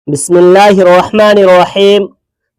بسم اللہ الرحمن الرحیم۔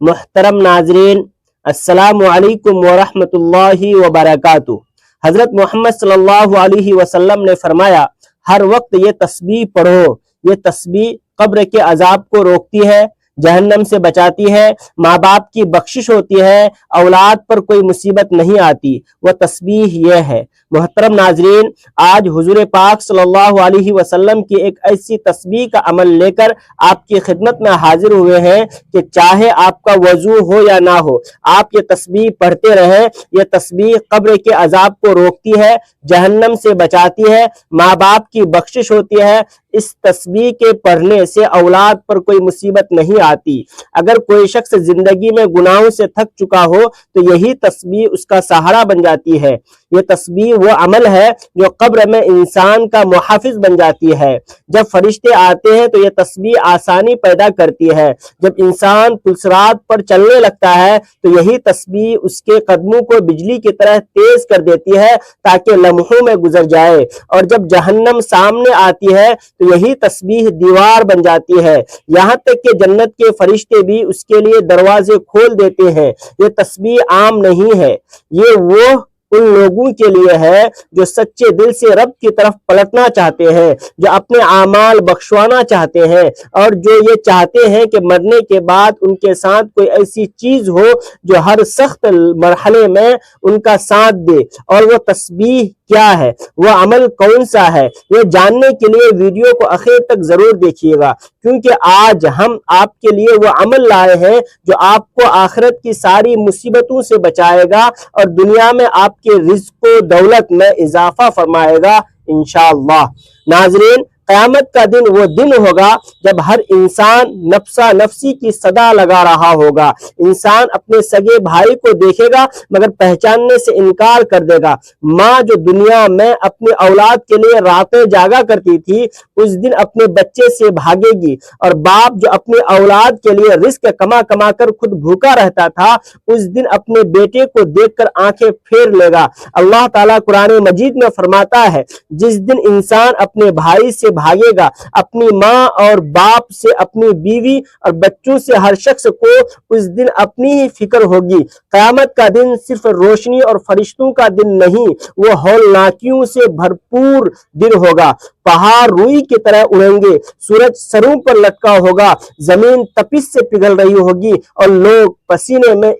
محترم ناظرین، السلام علیکم ورحمۃ اللہ وبرکاتہ۔ حضرت محمد صلی اللہ علیہ وسلم نے فرمایا، ہر وقت یہ تسبیح پڑھو، یہ تسبیح قبر کے عذاب کو روکتی ہے، جہنم سے بچاتی ہے، ماں باپ کی بخشش ہوتی ہے، اولاد پر کوئی مصیبت نہیں آتی، وہ تسبیح یہ ہے۔ محترم ناظرین، آج حضور پاک صلی اللہ علیہ وسلم کی ایک ایسی تسبیح کا عمل لے کر آپ کی خدمت میں حاضر ہوئے ہیں کہ چاہے آپ کا وضو ہو یا نہ ہو، آپ یہ تسبیح پڑھتے رہیں۔ یہ تسبیح قبر کے عذاب کو روکتی ہے، جہنم سے بچاتی ہے، ماں باپ کی بخشش ہوتی ہے۔ اس تسبیح کے پڑھنے سے اولاد پر کوئی مصیبت نہیں آتی۔ اگر کوئی شخص زندگی میں گناہوں سے تھک چکا ہو تو یہی تسبیح اس کا سہارا بن جاتی ہے۔ یہ تسبیح وہ عمل ہے جو قبر میں انسان کا محافظ بن جاتی ہے۔ جب فرشتے آتے ہیں تو یہ تسبیح آسانی پیدا کرتی ہے۔ جب انسان پلسرات پر چلنے لگتا ہے تو یہی تسبیح اس کے قدموں کو بجلی کی طرح تیز کر دیتی ہے تاکہ لمحوں میں گزر جائے، اور جب جہنم سامنے آتی ہے تو یہی تسبیح دیوار بن جاتی ہے، یہاں تک کہ جنت کے فرشتے بھی اس کے لیے دروازے کھول دیتے ہیں۔ یہ تسبیح عام نہیں ہے، یہ وہ ان لوگوں کے لیے ہے جو سچے دل سے رب کی طرف پلٹنا چاہتے ہیں، جو اپنے اعمال بخشوانا چاہتے ہیں، اور جو یہ چاہتے ہیں کہ مرنے کے بعد ان کے ساتھ کوئی ایسی چیز ہو جو ہر سخت مرحلے میں ان کا ساتھ دے۔ اور وہ تسبیح کیا ہے، وہ عمل کون سا ہے، یہ جاننے کے لیے ویڈیو کو آخر تک ضرور دیکھیے گا، کیونکہ آج ہم آپ کے لیے وہ عمل لائے ہیں جو آپ کو آخرت کی ساری مصیبتوں سے بچائے گا اور دنیا میں آپ کے رزق و دولت میں اضافہ فرمائے گا انشاءاللہ۔ ناظرین، قیامت کا دن وہ دن ہوگا جب ہر انسان نفسا نفسی کی صدا لگا رہا ہوگا۔ انسان اپنے سگے بھائی کو دیکھے گا مگر پہچاننے سے انکار کر دے گا۔ ماں جو دنیا میں اپنی اولاد کے لیے راتیں جاگا کرتی تھی، اس دن اپنے بچے سے بھاگے گی، اور باپ جو اپنی اولاد کے لیے رزق کما کما کر خود بھوکا رہتا تھا، اس دن اپنے بیٹے کو دیکھ کر آنکھیں پھیر لے گا۔ اللہ تعالیٰ قرآن مجید میں فرماتا ہے، جس دن انسان اپنے بھائی سے بھاگے گا، اپنی ماں اور باپ سے، اپنی بیوی اور بچوں سے، ہر شخص کو اس دن اپنی ہی فکر ہوگی۔ قیامت کا دن صرف روشنی اور فرشتوں کا دن نہیں، وہ ہولناکیوں سے بھرپور دن ہوگا۔ پہاڑ روئی کی طرح اڑیں گے، سورج سروں پر لٹکا ہوگا، زمین تپش سے پگھل رہی ہوگی، اور لوگ پسینے میں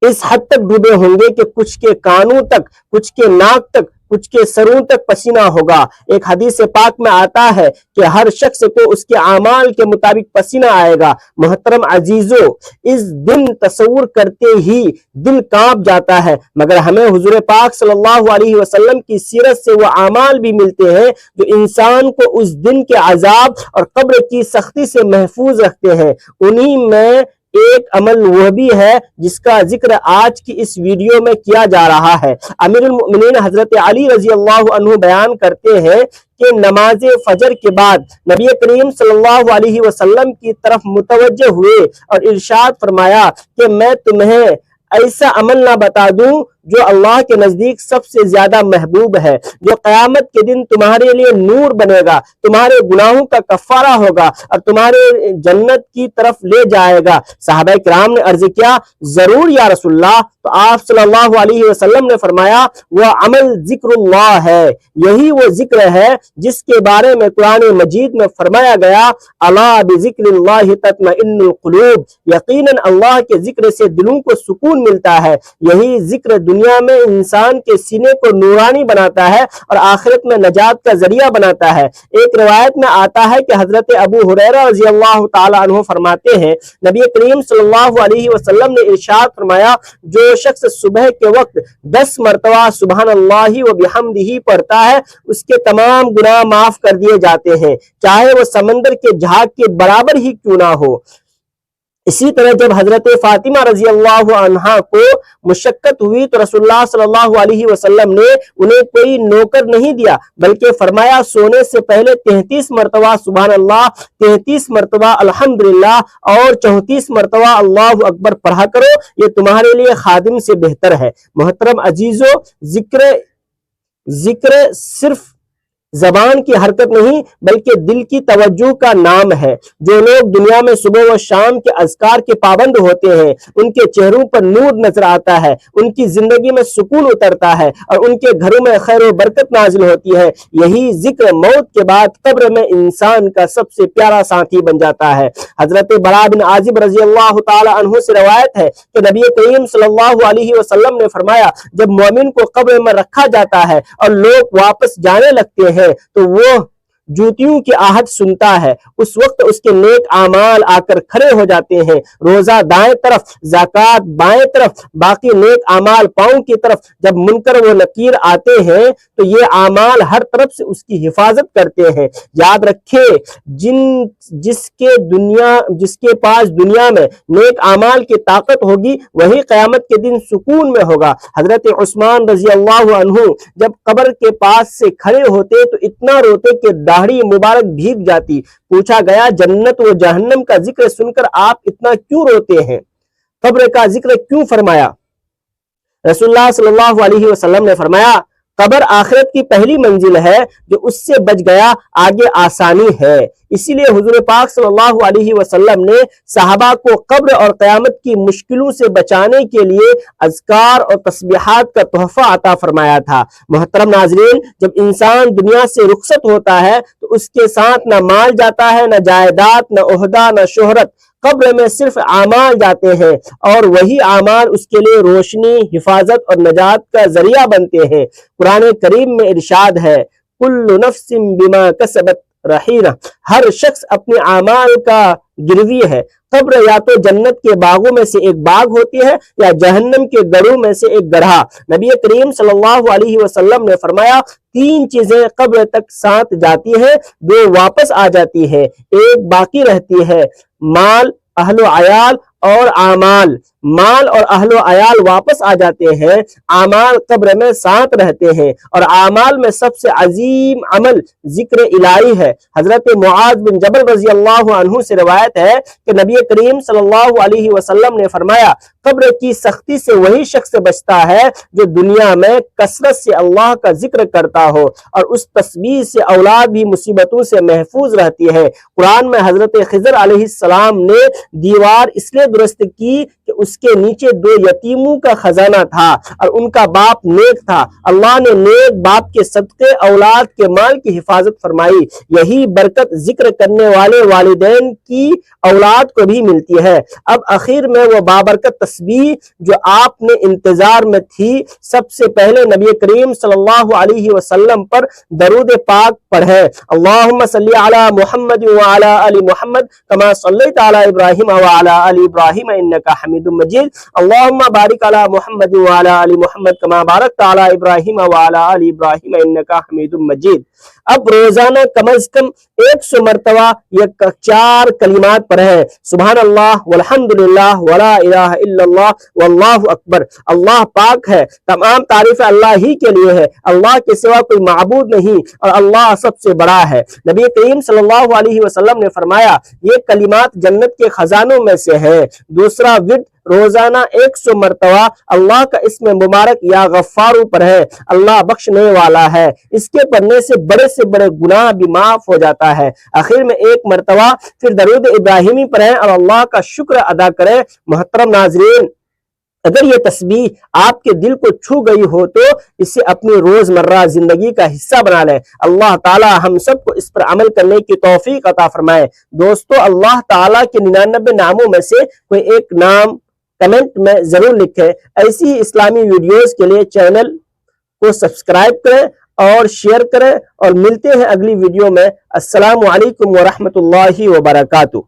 اس حد تک ڈوبے ہوں گے کہ کچھ کے کانوں تک، کچھ کے ناک تک، کچھ کے سروں تک پسینہ ہوگا۔ ایک حدیث پاک میں آتا ہے کہ ہر شخص کو اس کے اعمال کے مطابق پسینہ آئے گا۔ محترم عزیزو، اس دن تصور کرتے ہی دل کانپ جاتا ہے، مگر ہمیں حضور پاک صلی اللہ علیہ وسلم کی سیرت سے وہ اعمال بھی ملتے ہیں جو انسان کو اس دن کے عذاب اور قبر کی سختی سے محفوظ رکھتے ہیں۔ انہی میں ایک عمل وہ بھی ہے جس کا ذکر آج کی اس ویڈیو میں کیا جا رہا ہے۔ امیر المؤمنین حضرت علی رضی اللہ عنہ بیان کرتے ہیں کہ نماز فجر کے بعد نبی کریم صلی اللہ علیہ وسلم کی طرف متوجہ ہوئے اور ارشاد فرمایا کہ میں تمہیں ایسا عمل نہ بتا دوں جو اللہ کے نزدیک سب سے زیادہ محبوب ہے، جو قیامت کے دن تمہارے لیے نور بنے گا، تمہارے گناہوں کا کفارہ ہوگا اور تمہارے جنت کی طرف لے جائے گا۔ صحابہ کرام نے عرض کیا، ضرور یا رسول اللہ۔ تو آپ صلی اللہ علیہ وسلم نے فرمایا، وہ عمل ذکر اللہ ہے، یہی وہ ذکر ہے جس کے بارے میں قرآن مجید میں فرمایا گیا، الا بذکر اللہ تطمئن القلوب، یقیناً اللہ کے ذکر سے دلوں کو سکون ملتا ہے۔ یہی ذکر دنیا میں انسان کے سینے کو نورانی بناتا ہے اور آخرت میں نجات کا ذریعہ بناتا ہے۔ ایک روایت میں آتا ہے کہ حضرت ابو ہریرہ رضی اللہ تعالی عنہ فرماتے ہیں، نبی کریم صلی اللہ علیہ وسلم نے ارشاد فرمایا، جو شخص صبح کے وقت 10 مرتبہ سبحان اللہ و بحمدہ پڑھتا ہے، اس کے تمام گناہ معاف کر دیے جاتے ہیں، چاہے وہ سمندر کے جھاگ کے برابر ہی کیوں نہ ہو۔ اسی طرح جب حضرت فاطمہ رضی اللہ عنہا کو مشقت ہوئی تو رسول اللہ صلی اللہ علیہ وسلم نے انہیں کوئی نوکر نہیں دیا، بلکہ فرمایا، سونے سے پہلے 33 مرتبہ سبحان اللہ، 33 مرتبہ الحمدللہ اور 34 مرتبہ اللہ اکبر پڑھا کرو، یہ تمہارے لیے خادم سے بہتر ہے۔ محترم عزیزو، ذکر صرف زبان کی حرکت نہیں بلکہ دل کی توجہ کا نام ہے۔ جو لوگ دنیا میں صبح و شام کے اذکار کے پابند ہوتے ہیں ان کے چہروں پر نور نظر آتا ہے، ان کی زندگی میں سکون اترتا ہے اور ان کے گھروں میں خیر و برکت نازل ہوتی ہے۔ یہی ذکر موت کے بعد قبر میں انسان کا سب سے پیارا ساتھی بن جاتا ہے۔ حضرت براء بن عازب رضی اللہ تعالی عنہ سے روایت ہے کہ نبی کریم صلی اللہ علیہ وسلم نے فرمایا، جب مومن کو قبر میں رکھا جاتا ہے اور لوگ واپس جانے لگتے ہیں تو وہ جوتیوں کی آہٹ سنتا ہے۔ اس وقت اس کے نیک اعمال آ کر کھڑے ہو جاتے ہیں، روزہ دائیں طرف، زکوٰۃ بائیں طرف، باقی نیک اعمال پاؤں کی طرف۔ جب منکر و نکیر آتے ہیں تو یہ اعمال ہر طرف سے اس کی حفاظت کرتے ہیں۔ یاد رکھے جس کے پاس دنیا میں نیک اعمال کی طاقت ہوگی وہی قیامت کے دن سکون میں ہوگا۔ حضرت عثمان رضی اللہ عنہ جب قبر کے پاس سے کھڑے ہوتے تو اتنا روتے کہ داڑھی مبارک بھیگ جاتی۔ پوچھا گیا جنت و جہنم کا ذکر سن کر آپ اتنا کیوں روتے ہیں؟ قبر کا ذکر کیوں فرمایا؟ رسول اللہ صلی اللہ علیہ وسلم نے فرمایا، قبر آخرت کی پہلی منزل ہے، جو اس سے بچ گیا آگے آسانی ہے۔ اسی لیے حضور پاک صلی اللہ علیہ وسلم نے صحابہ کو قبر اور قیامت کی مشکلوں سے بچانے کے لیے اذکار اور تسبیحات کا تحفہ عطا فرمایا تھا۔ محترم ناظرین، جب انسان دنیا سے رخصت ہوتا ہے تو اس کے ساتھ نہ مال جاتا ہے، نہ جائیداد، نہ عہدہ، نہ شہرت۔ قبر میں صرف اعمال جاتے ہیں اور وہی اعمال اس کے لیے روشنی، حفاظت اور نجات کا ذریعہ بنتے ہیں۔ قرآن کریم میں ارشاد ہے، کل نفس بما کسبت رہینہ، ہر شخص اپنے اعمال کا گروی ہے۔ قبر یا تو جنت کے باغوں میں سے ایک باغ ہوتی ہے یا جہنم کے گڑھوں میں سے ایک گڑھا۔ نبی کریم صلی اللہ علیہ وسلم نے فرمایا، تین چیزیں قبر تک ساتھ جاتی ہیں، دو واپس آ جاتی ہے، ایک باقی رہتی ہے، مال، اہل و عیال اور اعمال۔ مال اور اہل و عیال واپس آ جاتے ہیں، اعمال قبر میں ساتھ رہتے ہیں، اور اعمال میں سب سے عظیم عمل ذکر الہی ہے۔ حضرت معاذ بن جبل رضی اللہ عنہ سے روایت ہے کہ نبی کریم صلی اللہ علیہ وسلم نے فرمایا، قبر کی سختی سے وہی شخص بچتا ہے جو دنیا میں کثرت سے اللہ کا ذکر کرتا ہو، اور اس تسبیح سے اولاد بھی مصیبتوں سے محفوظ رہتی ہے۔ قرآن میں حضرت خضر علیہ السلام نے دیوار اس لیے درست کی کہ اس کے نیچے دو یتیموں کا خزانہ تھا اور ان کا باپ نیک تھا۔ اللہ نے نیک باپ کے صدقے اولاد کے مال کی حفاظت فرمائی۔ یہی برکت ذکر کرنے والے والدین کی اولاد کو بھی ملتی ہے۔ اب آخر میں وہ بابرکت تسبیح جو آپ نے انتظار میں تھی، سب سے پہلے نبی کریم صلی اللہ علیہ وسلم پر درود پاک پڑھیں۔ اللہم صلی علی محمد وعلی آل محمد کما صلیت علی ابراہیم وعلی آل ابراہیم انک حمید مجید۔ اللہم بارک علی محمد وعلی آل محمد کما بارکت علی ابراہیم وعلی آل ابراہیم انک حمید مجید۔ اب روزانہ کم از کم 100 مرتبہ یہ 4 کلمات پڑھیں، سبحان اللہ والحمدللہ ولا الہ الا اللہ واللہ اکبر۔ اللہ پاک ہے، تمام تعریف اللہ ہی کے لیے ہے، اللہ کے سوا کوئی معبود نہیں، اور اللہ سب سے بڑا ہے۔ نبی کریم صلی اللہ علیہ وسلم نے فرمایا، یہ کلمات جنت کے خزانوں میں سے ہیں۔ دوسرا ورد روزانہ 100 مرتبہ اللہ کا اسم مبارک یا غفار پڑھیں، اللہ بخشنے والا ہے۔ اس کے پڑھنے سے بڑے گناہ بھی معاف ہو جاتا ہے۔ آخر میں 1 مرتبہ پھر درود ابراہیمی پڑھیں اور اللہ کا شکر ادا کریں۔ محترم ناظرین، اگر یہ تسبیح آپ کے دل کو چھو گئی ہو تو اسے اپنی روزمرہ زندگی کا حصہ بنا لیں۔ اللہ تعالی ہم سب کو اس پر عمل کرنے کی توفیق عطا فرمائے۔ دوستو، اللہ تعالی کے 99 ناموں میں سے کوئی ایک نام کمنٹ میں ضرور لکھیں۔ ایسی ہی اسلامی ویڈیوز کے لیے چینل کو سبسکرائب کریں اور شیئر کریں، اور ملتے ہیں اگلی ویڈیو میں۔ السلام علیکم ورحمۃ اللہ وبرکاتہ۔